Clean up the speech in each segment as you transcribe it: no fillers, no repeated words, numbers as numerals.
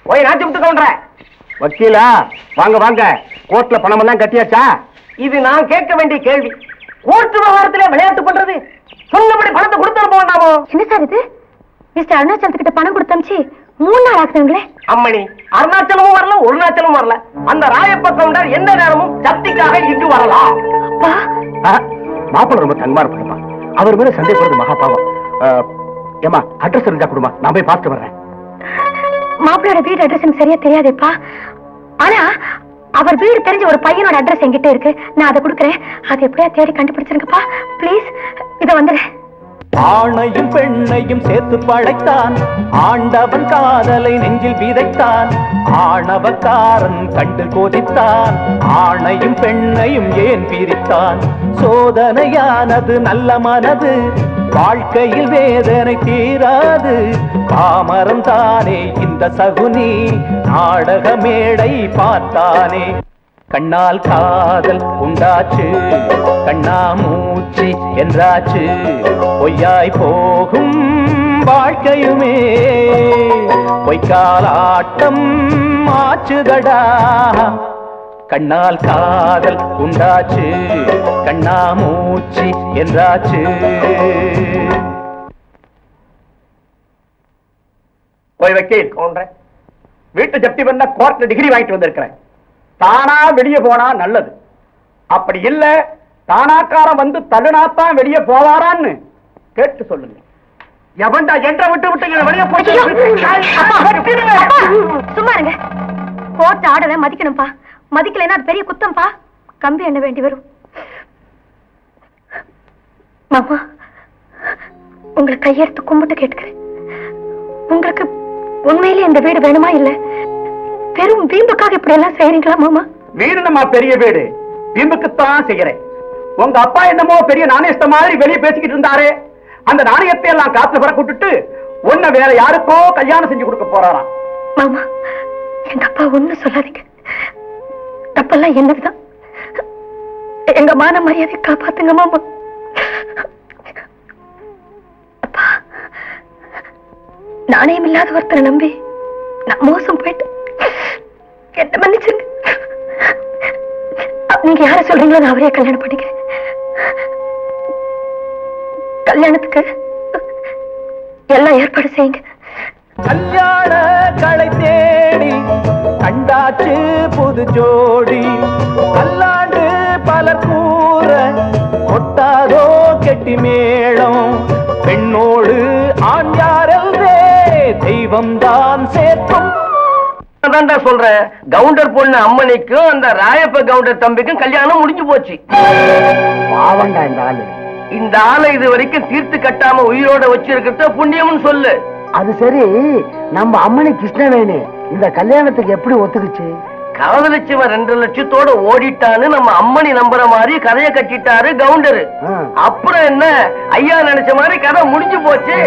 போய் ராஜ்யம் விட்டுக்கொண்ட வக்கீலா. வாங்க வாங்க, கோர்ட்ல பணம் எல்லாம் கட்டியாச்சா? இது நான் கேட்க வேண்டிய கேள்வி. கோர்ட் விவகாரத்திலே விளையாட்டு பண்றது, சொன்னபடி பணத்தை கொடுத்து போண்டாமோ? என்ன சார் இது? மிஸ்டர் அருணாச்சலத்துக்கிட்ட பணம் கொடுத்தமிச்சு 3 நாள் ஆகுதுங்களே. அம்மணி, அருணாச்சலமும் வரல, ஒருநாச்சலமும் வரல. அந்த ராயப்ப கவுண்டர் எந்த நேரமும் சக்திக்காக இங்கு வரலாம். மாப்பிள்ள ரொம்ப தன்மா இருப்பா. அவர் மேல சண்டை போறது மகா பாவம். ஏமா, அட்ரஸ் இருந்தா கொடுமா, நான் போய் பார்த்து வர்றேன். மாப்பிளோட வீடு அட்ரஸ் சரியா தெரியாதேப்பா. ஆனா அவர் வீடு தெரிஞ்ச ஒரு பையனோட அட்ரஸ் என்கிட்ட இருக்கு. நான் அதை கொடுக்குறேன். அதை எப்படியா தேடி கண்டுபிடிச்சிருங்கப்பா பிளீஸ். இத வந்துடுறேன். ஆணையும் பெண்ணையும் சேர்த்து படைத்தான், ஆண்டவன் காதலை நெஞ்சில் விதைத்தான், ஆணவக்காரன் கண்டு கோதித்தான், ஆணையும் பெண்ணையும் ஏன் பிரித்தான், சோதனையானது நல்ல மனது, வாழ்க்கையில் வேதனை தீராது, பாமரம் தானே இந்த சகுனி, நாடக மேடை பார்த்தானே. கண்ணால் காதல் உண்டாச்சு, கண்ணா மூச்சு என்றாச்சு, பொய்யாய் போகும் வாழ்க்கையுமே பொய்க்காலாட்டம் ஆச்சுதடா. கண்ணால் காதல் உண்டாச்சு, கண்ணா மூச்சு என்றாச்சு. போய் வக்கீல் கவுண்டர், வீட்டு ஜப்தி பண்ண கோர்ட்ல டிகிரி வாங்கிட்டு வந்திருக்கிறேன். தானா வெளியே போனா நல்லது, அப்படி இல்ல தானாக்காரன் வந்து தள்ளுனாத்தான் வெளியே போவாரான்னு கேட்டு சொல்லுங்க. எவன்டா என்ற விட்டு விட்டு வெளியே போய் சும்மா இருங்க. கோர்ட் ஆர்டரை மதிக்கணும்பா. மதிக்கலைன்னா அது பெரிய குத்தம்பா. கம்பி எண்ண வேண்டி வரும். மாமா, உங்களை கையெடுத்து கும்பிட்டு கேட்டுக்கிறேன். உங்களுக்கு உண்மையிலே இந்த வீடு வேணுமா இல்ல வெறும் வீம்புக்காக இப்படி எல்லாம் செய்யறீங்களா மாமா? வீடு நம்ம பெரிய வீடு, வீம்புக்குத்தான் செய்யறேன். உங்க அப்பா என்னமோ பெரிய நாணயத்த மாதிரி வெளியே பேசிக்கிட்டு இருந்தாரு. அந்த நாணயத்தை எல்லாம் காத்துல பறக்க விட்டுட்டு உன்னை வேற யாருக்கோ கல்யாணம் செஞ்சு கொடுக்க போறாராம். மாமா, எங்க அப்பா ஒண்ணு சொல்லாதீங்க. தப்பெல்லாம் என்னதுதான். எங்க மான மரியாதை காப்பாத்துங்க மாமா. அப்பா, நாணயம் இல்லாத ஒருத்தரை நம்பி நான் மோசம் போயிட்டு என்ன மன்னிச்சுங்க. நீங்க யார சொல்றீங்களோ நான் அவரே கல்யாணம் பண்ணிக்கிறேன். கல்யாணத்துக்கு எல்லாம் ஏற்பாடு செய்யுங்க. கல்யாண களை தேடி கண்டாச்சு புது ஜோடி, கல்லாண்டு பலர் கூற கொட்டாதோ கெட்டி மேளம், பெண்ணோடு ஆண் யாரல்வே தெய்வம் தான் சேர்க்கும். சொல்ற கவுண்டர் பொண்ணு அம்மனிக்கும் அந்த ராயப்ப கவுண்டர் தம்பிக்கும் கல்யாணம் முடிஞ்சு போச்சு. பாவண்டா இந்த ஆளு. இந்த ஆளை இது வரைக்கும் தீர்த்து கட்டாம உயிரோட வச்சிருக்கிறத புண்ணியம்னு சொல்லு. அது சரி, நம்ம அம்மனி கிருஷ்ணவேணி இந்த கல்யாணத்துக்கு எப்படி ஒத்துக்குச்சு? காதலிச்சவன் 2 லட்சத்தோட ஓடிட்டான்னு நம்ம அம்மனி நம்புற மாதிரி கதையை கட்டிட்டாரு கவுண்டரு. அப்புறம் என்ன, ஐயா நினைச்ச மாதிரி கதை முடிஞ்சு போச்சு.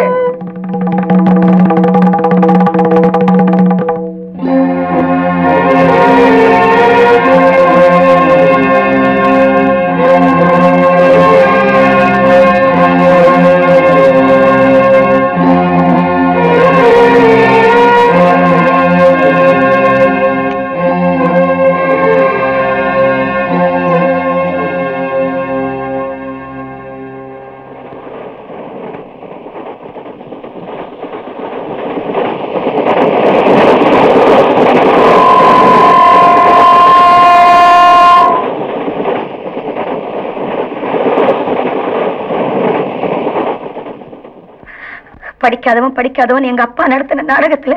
படிக்காதவன் எங்க அப்பா நடத்தின நாடகத்துல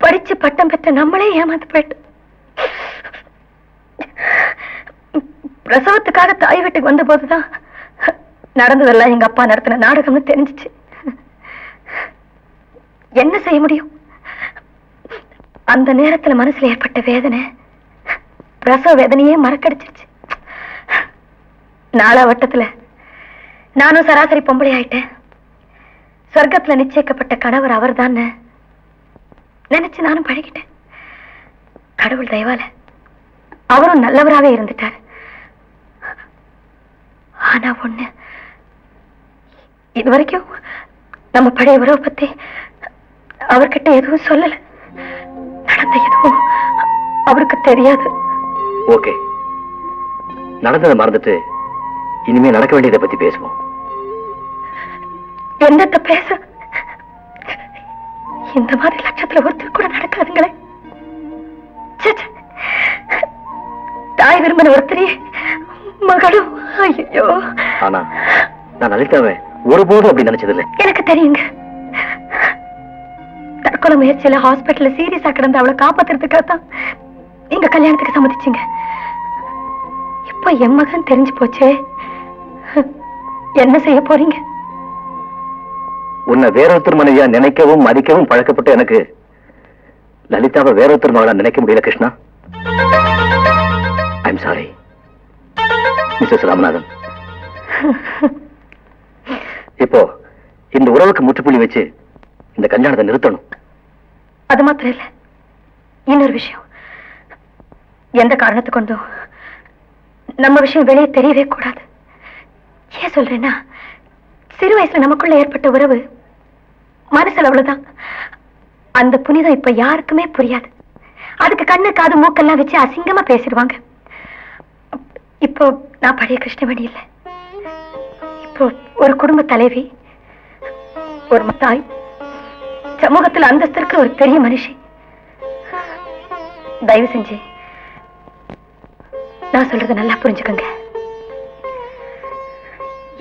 படிச்சு பட்டம் பெற்ற நம்மளே ஏமாந்து போயிட்டோம். பிரசவத்துக்காக தாய் வீட்டுக்கு வந்த போதுதான் நடந்ததெல்லாம் எங்க அப்பா நடத்தின நாடகம்னு தெரிஞ்சிச்சு. என்ன செய்ய முடியும்? அந்த நேரத்துல மனசுல ஏற்பட்ட வேதனை பிரசவ வேதனையே மறக்கடிச்சிருச்சு. நாளாவட்டத்துல நானும் சராசரி பொம்பளை ஆயிட்டேன். சொர்க்கத்துல நிச்சயிக்கப்பட்ட கணவர் அவர் தான் நினைச்சு நானும் பழகிட்டேன். கடவுள் தயவால அவரும் நல்லவராகவே இருந்துட்டார். ஆனா ஒண்ணு, இதுவரைக்கும் நம்ம பழைய உறவை பத்தி அவர்கிட்ட எதுவும் சொல்லல. நடந்த எதுவும் அவருக்கு தெரியாது. ஓகே, நடந்ததை மறந்துட்டு இனிமே நடக்க வேண்டியதை பத்தி பேசுவோம். என்னத்த பேச? இந்த மாதிரி லட்சத்துல ஒருத்தர் கூட நடக்காதுங்களே. தாய் விரும்பின ஒருத்தரே மகளும். ஐயோ, ஆனா நான் லலிதாவை ஒருபோதும் அப்படி நினைச்சதில்லை. எனக்கு தெரியுங்க. தற்கொலை முயற்சியில ஹாஸ்பிட்டல்ல சீரியஸா கிடந்து அவளை காப்பாத்துறதுக்காகத்தான் எங்க கல்யாணத்துக்கு சம்மதிச்சிங்க. இப்ப என் மகன் தெரிஞ்சு போச்சே, என்ன செய்ய போறீங்க? உன்னை வேறொருத்தர் மனைவியா நினைக்கவும் மதிக்கவும் பழக்கப்பட்டு எனக்கு லலிதாவை வேறொருத்தர் மகளா நினைக்க முடியல Krishna. I'm sorry missus Ramanathan. இப்போ இந்த உறவுக்கு முற்றுப்புள்ளி வச்சு இந்த கல்யாணத்தை நிறுத்தணும். அது மாத்திரம் இல்ல, இன்னொரு விஷயம். எந்த காரணத்தை கொண்டும் நம்ம விஷயம் வெளியே தெரியவே கூடாது. ஏன் சொல்றேன்னா, சிறு வயசுல நமக்குள்ள ஏற்பட்ட உறவு மனசுல அவ்வளவுதான். அந்த புனிதம் இப்ப யாருக்குமே புரியாது. அதுக்கு கண்ணு காது மூக்கெல்லாம் வச்சு அசிங்கமா பேசிடுவாங்க. இப்போ நான் பழைய கிருஷ்ணவேணி இல்லை. இப்போ ஒரு குடும்ப தலைவி, ஒரு தாய், சமூகத்தில் அந்தஸ்து இருக்கிற ஒரு பெரிய மனுஷி. தயவு செஞ்சு நான் சொல்றதை நல்லா புரிஞ்சுக்கங்க.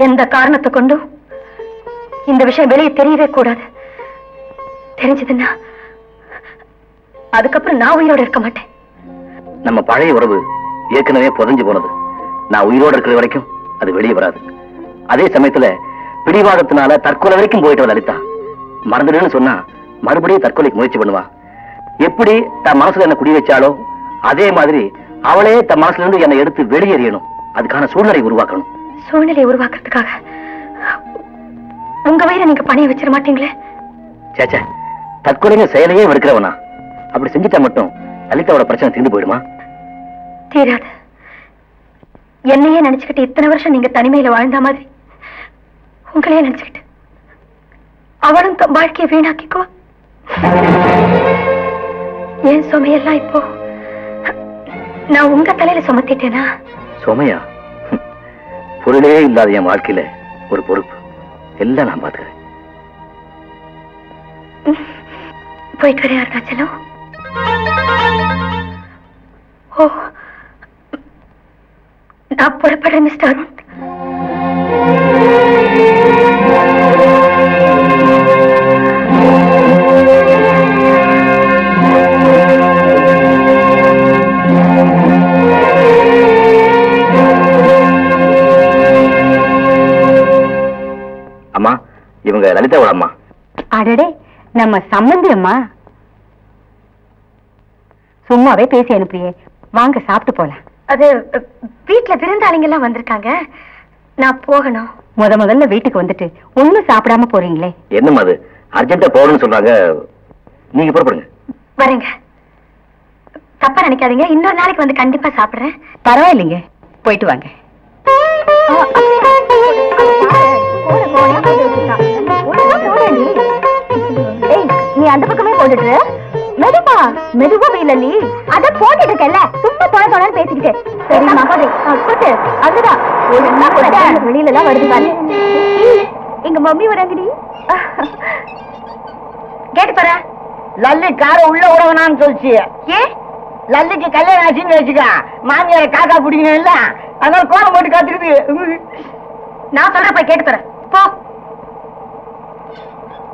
எந்த காரணத்தை கொண்டும் இந்த விஷயம் வெளியே தெரியவே கூடாது. தெரிஞ்சதுன்னா அதுக்கப்புறம் நான் உயிரோட இருக்க மாட்டேன். நம்ம பழைய உறவு ஏற்கனவே புதஞ்சு போனது. நான் உயிரோட இருக்கிற வரைக்கும் அது வெளியே வராது. அதே சமயத்துல பிடிவாதத்தினால தற்கொலை வரைக்கும் போயிட்டு லலிதா மறந்துடுன்னு சொன்னா மறுபடியும் தற்கொலைக்கு முயற்சி பண்ணுவா. எப்படி தன் மனசுல என்ன குடி வச்சாலோ அதே மாதிரி அவளே தன் மனசுல இருந்து என்னை எடுத்து வெளியேறியணும். அதுக்கான சூழ்நிலை உருவாக்கணும். சூழ்நிலை உருவாக்குறதுக்காக உங்க வயிறை நீங்க பணிய வச்சிட மாட்டீங்களே? சேச்சா, தற்கொலைங்க செயலையே வெறுக்கிறவனா? அப்படி செஞ்சுட்டா மட்டும் லலிதாவோட பிரச்சனை தீர்ந்து போயிடுமா? தீராது. என்னையே நினைச்சுக்கிட்டு இத்தனை வருஷம் நீங்க தனிமையில வாழ்ந்த மாதிரி உங்களையே நினைச்சுக்கிட்டு அவளும் தன் வாழ்க்கையை வீணாக்கிக்கோ. என் சுமையெல்லாம் இப்போ நான் உங்க தலையில சுமத்திட்டேனா? சுமையா? பொருளே இல்லாத என் வாழ்க்கையில ஒரு பொறுப்பு. எல்லாம் நான் பாத்துக்கிறேன். போயிட்டு வரேன் அருணாச்சலம். ஓ, நான் புறப்படுறேன் மிஸ்டர் அருண். அம்மா, இவங்க லலிதாவோட அம்மா. அடடே, நம்ம சம்பந்தி அம்மா. சும்மாவே பேசி அனுப்பியே. வாங்க சாப்பிட்டு போலாம். அது வீட்டுல விருந்தாளிங்க எல்லாம் வந்திருக்காங்க, நான் போகணும். முதல்ல வீட்டுக்கு வந்துட்டு ஒண்ணும் சாப்பிடாம போறீங்களே? என்னம்மா அது, அர்ஜென்ட்டா போகணும்னு சொல்றாங்க. நீங்க புறப்படுங்க. வரேங்க. தப்பா நினைக்காதீங்க, இன்னொரு நாளைக்கு வந்து கண்டிப்பா சாப்பிடுறேன். பரவாயில்லைங்க, போயிட்டு வாங்க. நீ அந்த பக்கமே போட்டுட்டு மெதுவா மெதுவா இல்ல, அத போட்டுட்டு இருக்கல, சும்மா தொலை பேசிக்கிட்டு. சரிம்மா, போட்டு அதுதான் வெளியில எல்லாம் வருது பாரு. எங்க மம்மி வராங்கடி. கேட்டு பாரு. லல்லி கார உள்ள விடவனான்னு சொல்லிச்சு. ஏன்? லல்லிக்கு கல்யாணம் ஆச்சுன்னு வச்சுக்க, மாமியார காக்கா பிடிக்கணும் இல்ல, அதனால கோலம் போட்டு காத்துக்குது. நான் சொல்ற போய் கேட்டு பாரு. போ.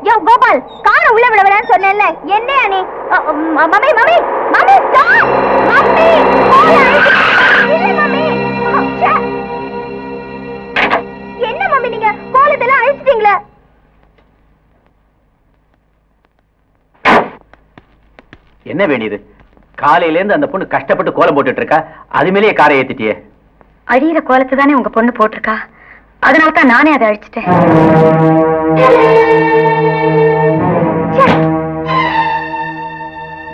யோ கோபால், கார உள்ள விடவனான்னு சொன்னேன்ல, என்னையா நீ? Mummy mummy mummy stop. Mummy இல்ல மம்மி. என்ன மம்மி நீங்க கோலத்தெல்லாம் அழிச்சிட்டீங்களா? என்ன வேண்டியது? காலையில இருந்து அந்த பொண்ணு கஷ்டப்பட்டு கோலம் போட்டுட்டு இருக்கா, அது மேலேயே காரை ஏத்திட்டியே. அழியிற கோலத்தை தானே உங்க பொண்ணு போட்டிருக்கா, அதனால்தான் நானே அதை அழிச்சிட்டேன்.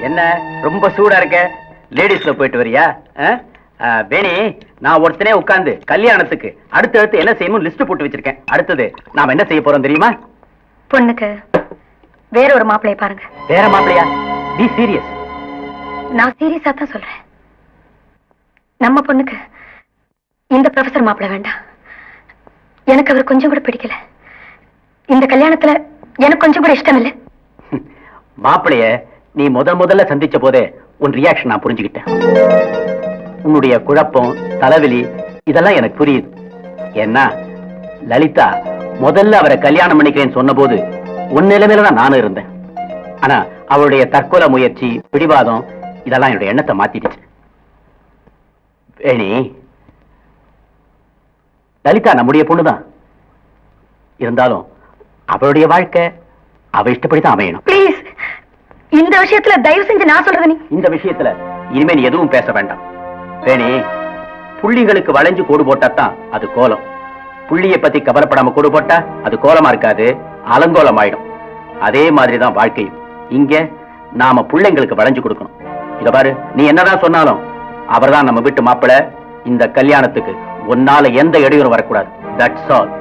என்ன ரொம்ப சூடா இருக்க? லேடிஸ்ல போயிட்டு வரியா? வேணி, நான் ஒருத்தனே உட்கார்ந்து கல்யாணத்துக்கு அடுத்தடுத்து என்ன செய்யணும் லிஸ்ட் போட்டு வச்சிருக்கேன். அடுத்தது நாம என்ன செய்ய போறோம் தெரியுமா? பொண்ணுக்கு வேற ஒரு மாப்பிள்ளைய பாருங்க. வேற மாப்பிள்ளையா? Be serious. நான் சீரியஸா தான் சொல்றேன். நம்ம பொண்ணுக்கு இந்த ப்ரொஃபசர் மாப்பிள்ள வேண்டாம். எனக்கு அவர் கொஞ்சம் கூட பிடிக்கல. இந்த கல்யாணத்துல எனக்கு கொஞ்சம் கூட இஷ்டம் இல்லை. மாப்பிளைய நீ முதல்ல சந்திச்ச போதே உன் ரியாக்ஷன் நான் புரிஞ்சுக்கிட்டேன். உன்னுடைய குழப்பம், தலைவலி இதெல்லாம் எனக்கு புரியுது. ஏன்னா லலிதா முதல்ல அவரை கல்யாணம் பண்ணிக்கிறேன்னு சொன்ன போது உன் நிலைமையில தான் நானும் இருந்தேன். ஆனா அவருடைய தற்கொலை முயற்சி, பிடிவாதம் இதெல்லாம் என்னுடைய எண்ணத்தை மாத்திடுச்சு. வேணி, லலிதா நம்முடைய பொண்ணுதான். இருந்தாலும் அவருடைய வாழ்க்கை அவ இஷ்டப்படிதான் அமையணும். ப்ளீஸ், இந்த விஷயத்துல தயவு செஞ்சு நான் சொல்றது நீ. இந்த விஷயத்துல இனிமே நீ எதுவும் பேச வேண்டாம். வேணி, புள்ளிகளுக்கு வளைஞ்சு கோடு போட்டாதான் அது கோலம். புள்ளிய பத்தி கவலைப்படாம கோடு போட்டா அது கோலமா இருக்காது, அலங்கோலம் ஆயிடும். அதே மாதிரிதான் வாழ்க்கையும். இங்க நாம பிள்ளைங்களுக்கு வளைஞ்சு கொடுக்கணும். இத பாரு, நீ என்னதான் சொன்னாலும் அவர்தான் நம்ம வீட்டு மாப்பிள்ளை. இந்த கல்யாணத்துக்கு உன்னால எந்த இடையூறும் வரக்கூடாது. That's all.